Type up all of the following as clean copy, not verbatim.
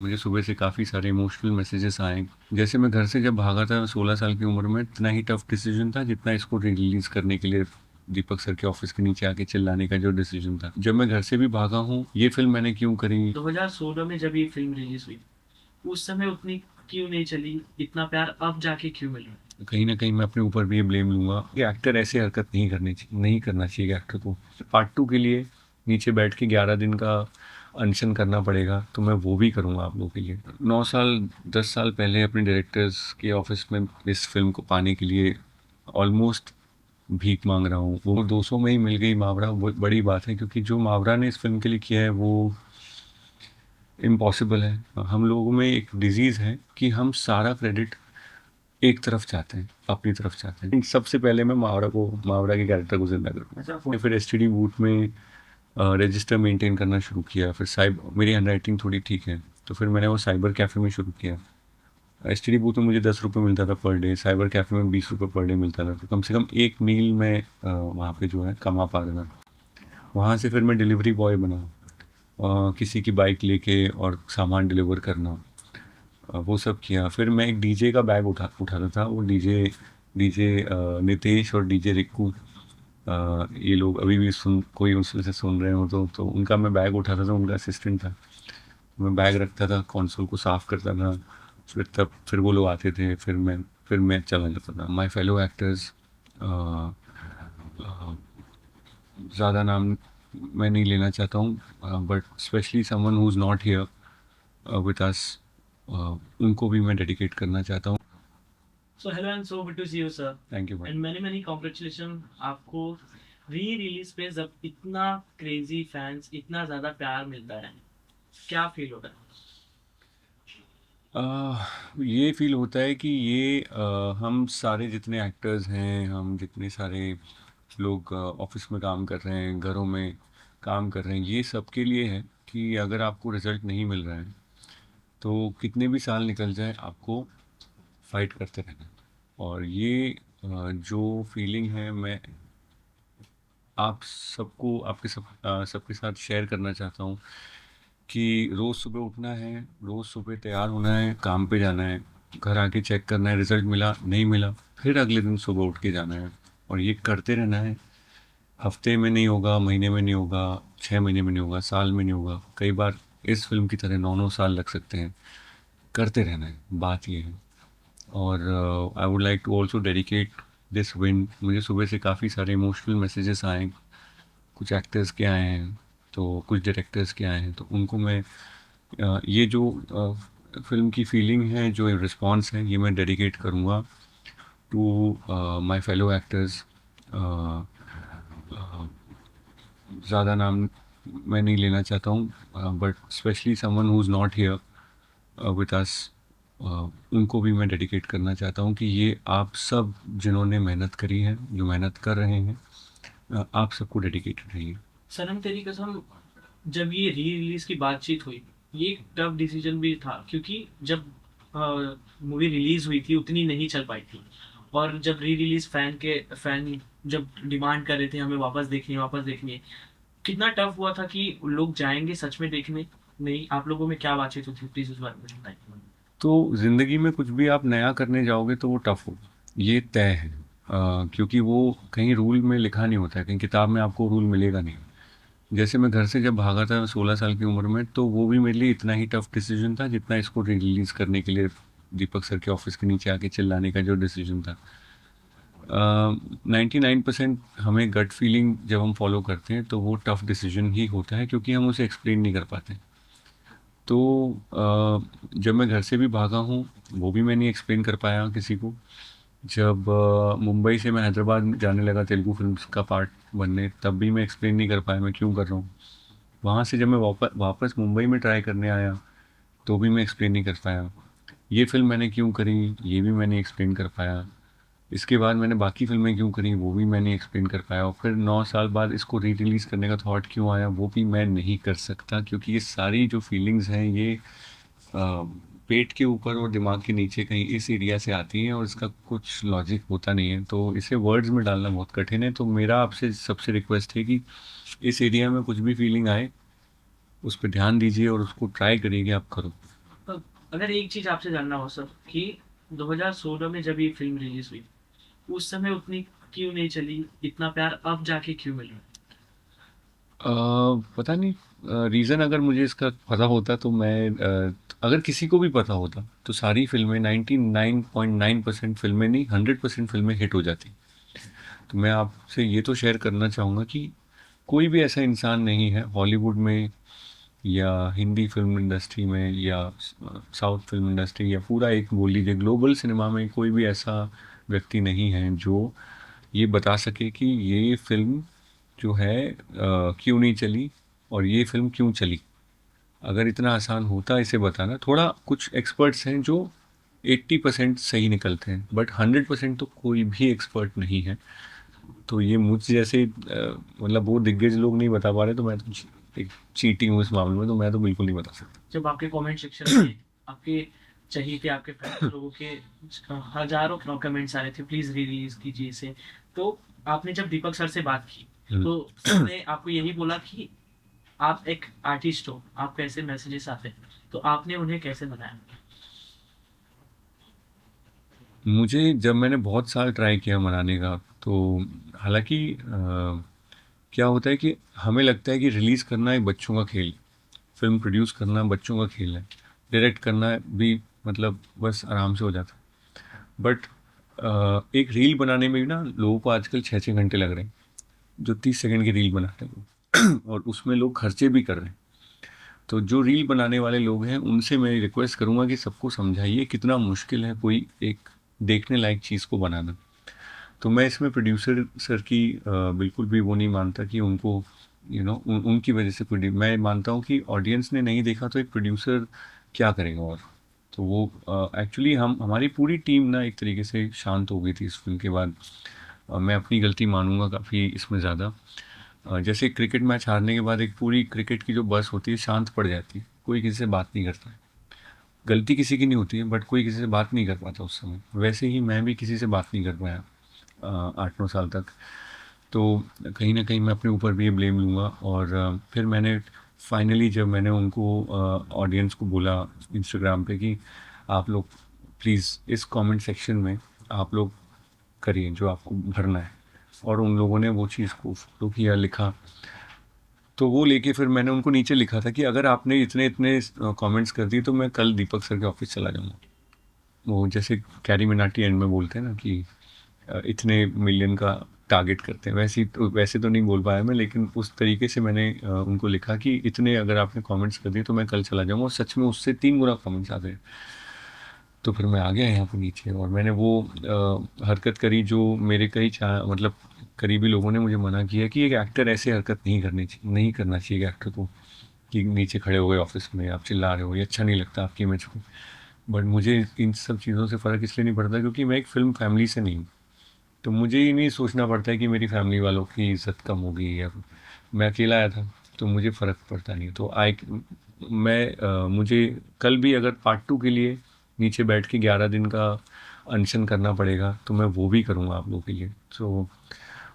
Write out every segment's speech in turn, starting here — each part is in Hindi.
मुझे सुबह से काफ़ी सारे इमोशनल मैसेजेस आए। जैसे मैं घर से जब भागा था 16 साल की उम्र में, इतना ही टफ डिसीजन था जितना इसको रिलीज़ करने के लिए दीपक सर के ऑफिस के नीचे आके चिल्लाने का जो डिसीजन था। जब मैं घर से भी भागा हूँ, ये फ़िल्म मैंने क्यों करी। 2016 में जब ये फिल्म रिलीज हुई, उस समय उतनी क्यों नहीं चली? इतना प्यार अब जाके क्यों मिल रहा है? कहीं न कहीं मैं अपने ऊपर भी ये ब्लेम लूँगा कि एक्टर ऐसे हरकत नहीं करना चाहिए एक्टर को। पार्ट 2 के लिए नीचे बैठ के 11 दिन का अनशन करना पड़ेगा, तो मैं वो भी करूँगा आप लोगों के लिए। 9 साल, 10 साल पहले अपने डायरेक्टर्स के ऑफ़िस में इस फ़िल्म को पाने के लिए ऑलमोस्ट भीख माँग रहा हूँ। वो 200 में ही मिल गई मुहावरा, वो बड़ी बात है, क्योंकि जो मुहावरा ने इस फ़िल्म के लिए किया है वो इम्पॉसिबल है। हम लोगों में एक डिज़ीज़ है कि हम सारा क्रेडिट एक तरफ चाहते हैं, अपनी तरफ चाहते हैं। सबसे पहले मैं मुहावरा के कैरेक्टर को ज़िंदा करूँ। फिर एसटीडी बूथ में रजिस्टर मेंटेन करना शुरू किया। फिर मेरी हैंडराइटिंग थोड़ी ठीक है, तो फिर मैंने वो साइबर कैफ़े में शुरू किया। एसटीडी बूथ में मुझे 10 रुपये मिलता था पर डे, साइबर कैफ़े में 20 रुपये पर डे मिलता था, तो कम से कम एक मील में वहाँ पे जो है कमा पा रहा था। वहाँ से फिर मैं डिलीवरी बॉय बना, किसी की बाइक लेके और सामान डिलीवर करना, वो सब किया। फिर मैं एक डीजे का बैग उठाता था। वो डीजे डीजे नितेश और डीजे रिक्कू, ये लोग अभी भी कोई उसमें से सुन रहे हो तो उनका मैं बैग उठाता था, उनका असिस्टेंट था। मैं बैग रखता था, कंसोल को साफ़ करता था। फिर वो लोग आते थे, फिर मैं चला जाता था। माय फेलो एक्टर्स, ज़्यादा नाम मैं नहीं लेना चाहता हूँ, but specially someone who is not here with us, उनको भी मैं डेडिकेट करना चाहता हूँ। So hello and so good to see you sir. Thank you भाई। एंड मैनी मैनी कॉन्ग्रेचुलेशन आपको। री रिलीज पे जब इतना क्रेजी फैंस, इतना ज्यादा प्यार मिलता है, क्या फील होता है? ये फील होता है कि ये हम सारे जितने एक्टर्स हैं, हम जितने सारे लोग ऑफिस में काम कर रहे हैं, घरों में काम कर रहे हैं, ये सबके लिए है कि अगर आपको रिजल्ट नहीं मिल रहा है तो कितने भी साल निकल जाए, आपको फाइट करते रहना है। और ये जो फीलिंग है, मैं आप सबको सबके साथ शेयर करना चाहता हूँ कि रोज़ सुबह उठना है, रोज़ सुबह तैयार होना है, काम पे जाना है, घर आके चेक करना है, रिजल्ट मिला नहीं मिला, फिर अगले दिन सुबह उठ के जाना है, और ये करते रहना है। हफ्ते में नहीं होगा, महीने में नहीं होगा, 6 महीने में नहीं होगा, साल में नहीं होगा, कई बार इस फिल्म की तरह 9 9 साल लग सकते हैं। करते रहना है, बात ये है। और I would like to also dedicate this win. मुझे सुबह से काफ़ी सारे इमोशनल मैसेजेस आए, कुछ एक्टर्स के आए हैं, तो कुछ डायरेक्टर्स के आए हैं, तो उनको मैं ये जो फिल्म की फीलिंग है, जो रिस्पॉन्स है, ये मैं डेडिकेट करूँगा टू माय फेलो एक्टर्स। ज़्यादा नाम मैं नहीं लेना चाहता हूँ, but specially someone who is not here with us, उनको भी मैं डेडिकेट करना चाहता हूँ कि ये आप सब जिन्होंने मेहनत करी है, जो मेहनत कर रहे हैं, आप सबको डेडिकेटेड रहिए। सनम तेरी कसम, जब ये री रिलीज की बातचीत हुई, ये एक टफ डिसीजन भी था, क्योंकि जब मूवी रिलीज हुई थी उतनी नहीं चल पाई थी। और जब री रिलीज फैन जब डिमांड कर रहे थे हमें वापस देखनी है, कितना टफ हुआ था कि लोग जाएंगे सच में देखने? नहीं, आप लोगों में क्या बातचीत होती, प्लीज उस बारे में बताइए। तो ज़िंदगी में कुछ भी आप नया करने जाओगे तो वो टफ होगा, ये तय है। क्योंकि वो कहीं रूल में लिखा नहीं होता है, कहीं किताब में आपको रूल मिलेगा नहीं। जैसे मैं घर से जब भागा था 16 साल की उम्र में, तो वो भी मेरे लिए इतना ही टफ डिसीजन था जितना इसको रिलीज़ करने के लिए दीपक सर के ऑफिस के नीचे आके चिल्लाने का जो डिसीजन था। 99% हमें गट फीलिंग जब हम फॉलो करते हैं तो वो टफ डिसीजन ही होता है, क्योंकि हम उसे एक्सप्लेन नहीं कर पाते। तो जब मैं घर से भी भागा हूँ, वो भी मैं नहीं एक्सप्लेन कर पाया किसी को। जब मुंबई से मैं हैदराबाद जाने लगा तेलुगु फिल्म्स का पार्ट बनने, तब भी मैं एक्सप्लेन नहीं कर पाया मैं क्यों कर रहा हूँ। वहाँ से जब मैं वापस मुंबई में ट्राई करने आया, तो भी मैं एक्सप्लेन नहीं कर पाया। ये फ़िल्म मैंने क्यों करी, ये भी मैं नहीं एक्सप्लेन कर पाया। इसके बाद मैंने बाकी फ़िल्में क्यों करी, वो भी मैं नहीं एक्सप्लेन कर पाया। और फिर 9 साल बाद इसको री रिलीज़ करने का थॉट क्यों आया, वो भी मैं नहीं कर सकता, क्योंकि ये सारी जो फीलिंग्स हैं, ये पेट के ऊपर और दिमाग के नीचे कहीं इस एरिया से आती हैं, और इसका कुछ लॉजिक होता नहीं है, तो इसे वर्ड्स में डालना बहुत कठिन है। तो मेरा आपसे सबसे रिक्वेस्ट है कि इस एरिया में कुछ भी फीलिंग आए, उस पर ध्यान दीजिए और उसको ट्राई करिए कि आप करो। अगर एक चीज आपसे जानना हो सर कि 2016 में जब ये फिल्म रिलीज हुई उस समय उतनी क्यों नहीं चली, इतना प्यार अब जाके क्यों मिल रहा पता नहीं, रीज़न अगर मुझे इसका पता होता तो मैं अगर किसी को भी पता होता तो सारी फिल्में 99.9% फिल्में नहीं 100% फिल्में हिट हो जाती। तो मैं आपसे ये तो शेयर करना चाहूँगा कि कोई भी ऐसा इंसान नहीं है हॉलीवुड में या हिंदी फिल्म इंडस्ट्री में या साउथ फिल्म इंडस्ट्री या पूरा एक बोल लीजिए ग्लोबल सिनेमा में कोई भी ऐसा व्यक्ति नहीं है जो ये बता सके कि ये फिल्म जो है क्यों नहीं चली और ये फिल्म क्यों चली। अगर इतना आसान होता इसे बताना, थोड़ा कुछ एक्सपर्ट्स हैं जो 80% सही निकलते हैं बट 100% तो कोई भी एक्सपर्ट नहीं है। तो ये मुझ जैसे मतलब वो दिग्गज लोग नहीं बता पा रहे तो मैं तो एक चीटिंग हूँ इस मामले में, तो मैं तो बिल्कुल नहीं बता सकता। जब आपके कमेंट सेक्शन में आपके चहीते आपके फैंस लोगों के हजारों कमेंट्स आ रहे थे प्लीज रिलीज कीजिए इसे, तो आपने जब दीपक सर से बात की तो सर ने आपको यही बोला कि आप एक आर्टिस्ट हो, आपको ऐसे मैसेजेस आते हैं, तो आपने उन्हें कैसे मनाया? मुझे जब मैंने बहुत साल ट्राई किया मनाने का तो हालांकि क्या होता है कि हमें लगता है कि रिलीज़ करना एक बच्चों का खेल, फिल्म प्रोड्यूस करना बच्चों का खेल है, डायरेक्ट करना भी मतलब बस आराम से हो जाता है। बट एक रील बनाने में भी ना लोगों को आजकल 6-6 घंटे लग रहे हैं, जो 30 सेकंड की रील बनाते हैं लोग और उसमें लोग खर्चे भी कर रहे हैं। तो जो रील बनाने वाले लोग हैं उनसे मैं रिक्वेस्ट करूँगा कि सबको समझाइए कितना मुश्किल है कोई एक देखने लायक चीज़ को बनाना। तो मैं इसमें प्रोड्यूसर सर की बिल्कुल भी वो नहीं मानता कि उनको उनकी वजह से मैं मानता हूँ कि ऑडियंस ने नहीं देखा तो एक प्रोड्यूसर क्या करेगा। और तो वो एक्चुअली हमारी पूरी टीम ना एक तरीके से शांत हो गई थी इस फिल्म के बाद। मैं अपनी गलती मानूंगा काफ़ी इसमें ज़्यादा। जैसे क्रिकेट मैच हारने के बाद एक पूरी क्रिकेट की जो बस होती है शांत पड़ जाती है, कोई किसी से बात नहीं करता है। गलती किसी की नहीं होती है बट कोई किसी से बात नहीं कर पाता उस समय, वैसे ही मैं भी किसी से बात नहीं कर पाया 8-9 साल तक। तो कहीं ना कहीं मैं अपने ऊपर भी ये ब्लेम लूँगा। और फिर मैंने फाइनली जब मैंने उनको ऑडियंस को बोला इंस्टाग्राम पे कि आप लोग प्लीज़ इस कमेंट सेक्शन में आप लोग करिए जो आपको भरना है, और उन लोगों ने वो चीज़ को फॉलो किया, लिखा। तो वो लेके फिर मैंने उनको नीचे लिखा था कि अगर आपने इतने इतने कमेंट्स कर दिए तो मैं कल दीपक सर के ऑफिस चला जाऊँगा। वो जैसे कैरी मिनाटी एंड में बोलते हैं ना कि इतने मिलियन का टारगेट करते हैं, वैसे तो नहीं बोल पाया मैं, लेकिन उस तरीके से मैंने उनको लिखा कि इतने अगर आपने कमेंट्स कर दिए तो मैं कल चला जाऊँगा। और सच में उससे 3 गुना कमेंट्स आ गए। तो फिर मैं आ गया यहाँ पे नीचे और मैंने वो हरकत करी जो मेरे कई मतलब करीबी लोगों ने मुझे मना किया कि एक एक्टर ऐसे हरकत नहीं करना चाहिए एक एक्टर को, कि नीचे खड़े हो गए ऑफिस में आप चिल्ला रहे हो, ये अच्छा नहीं लगता आपकी इमेज को। बट मुझे इन सब चीज़ों से फ़र्क इसलिए नहीं पड़ता क्योंकि मैं एक फ़िल्म फैमिली से नहीं हूँ। तो मुझे ये नहीं सोचना पड़ता है कि मेरी फैमिली वालों की इज़्ज़त कम हो गई या मैं अकेला आया था तो मुझे फ़र्क पड़ता नहीं। तो मुझे कल भी अगर पार्ट 2 के लिए नीचे बैठ के 11 दिन का अनशन करना पड़ेगा तो मैं वो भी करूँगा आप लोगों के लिए। तो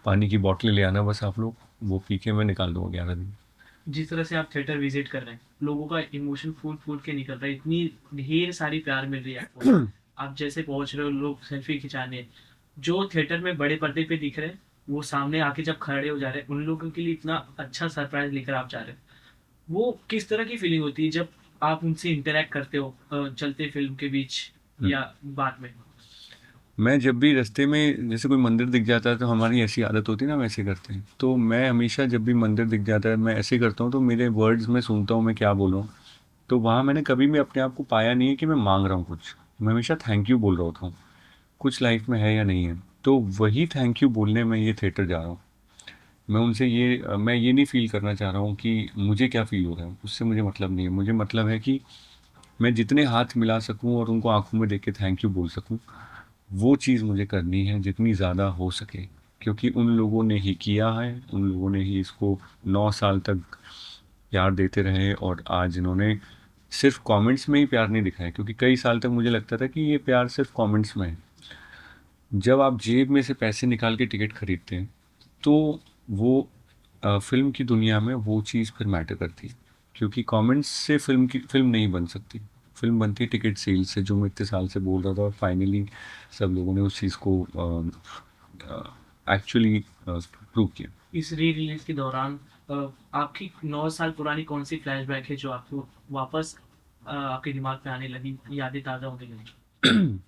पानी की बॉटलें ले आना बस आप लोग, वो पी के मैं निकाल दूँगा 11 दिन। जिस तरह से आप थिएटर विजिट कर रहे हैं, लोगों का इमोशन फूल फूल के निकल रहा है, इतनी ढेर सारी प्यार मिल रही है आपको, आप जैसे पहुंच रहे हो लोग सेल्फी खिंचाने, जो थिएटर में बड़े पर्दे पे दिख रहे हैं वो सामने आके जब खड़े हो जा रहे हैं उन लोगों के लिए इतना अच्छा सरप्राइज लेकर आप जा रहे हैं, वो किस तरह की फीलिंग होती है जब आप उनसे इंटरेक्ट करते हो चलते फिल्म के बीच या बाद में? मैं जब भी रास्ते में जैसे कोई मंदिर दिख जाता है तो हमारी ऐसी आदत होती है ना, वैसे करते हैं। तो मैं हमेशा जब भी मंदिर दिख जाता है मैं ऐसे करता हूँ, तो मेरे वर्ड्स में सुनता हूँ मैं क्या बोल रहा हूँ। तो वहाँ मैंने कभी भी अपने आप को पाया नहीं है कि मैं मांग रहा हूँ कुछ, मैं हमेशा थैंक यू बोल रहा होता हूँ। कुछ लाइफ में है या नहीं है, तो वही थैंक यू बोलने में ये थिएटर जा रहा हूँ। मैं ये नहीं फील करना चाह रहा हूँ कि मुझे क्या फील हो रहा है, उससे मुझे मतलब नहीं है। मुझे मतलब है कि मैं जितने हाथ मिला सकूँ और उनको आंखों में देख के थैंक यू बोल सकूँ, वो चीज़ मुझे करनी है जितनी ज़्यादा हो सके। क्योंकि उन लोगों ने ही किया है, उन लोगों ने ही इसको 9 साल तक प्यार देते रहे, और आज इन्होंने सिर्फ कमेंट्स में ही प्यार नहीं दिखाया, क्योंकि कई साल तक मुझे लगता था कि ये प्यार सिर्फ कमेंट्स में है। जब आप जेब में से पैसे निकाल के टिकट खरीदते हैं तो वो फिल्म की दुनिया में वो चीज़ फिर मैटर करती है, क्योंकि कमेंट्स से फिल्म नहीं बन सकती। फिल्म बनती है टिकट सेल से, जो मैं इतने साल से बोल रहा था, और फाइनली सब लोगों ने उस चीज़ को एक्चुअली प्रूव किया। इस री रिलीज के दौरान आपकी 9 साल पुरानी कौन सी फ्लैशबैक है जो आपको वापस आपके दिमाग पे आने लगी, यादें ताज़ा होने लगी?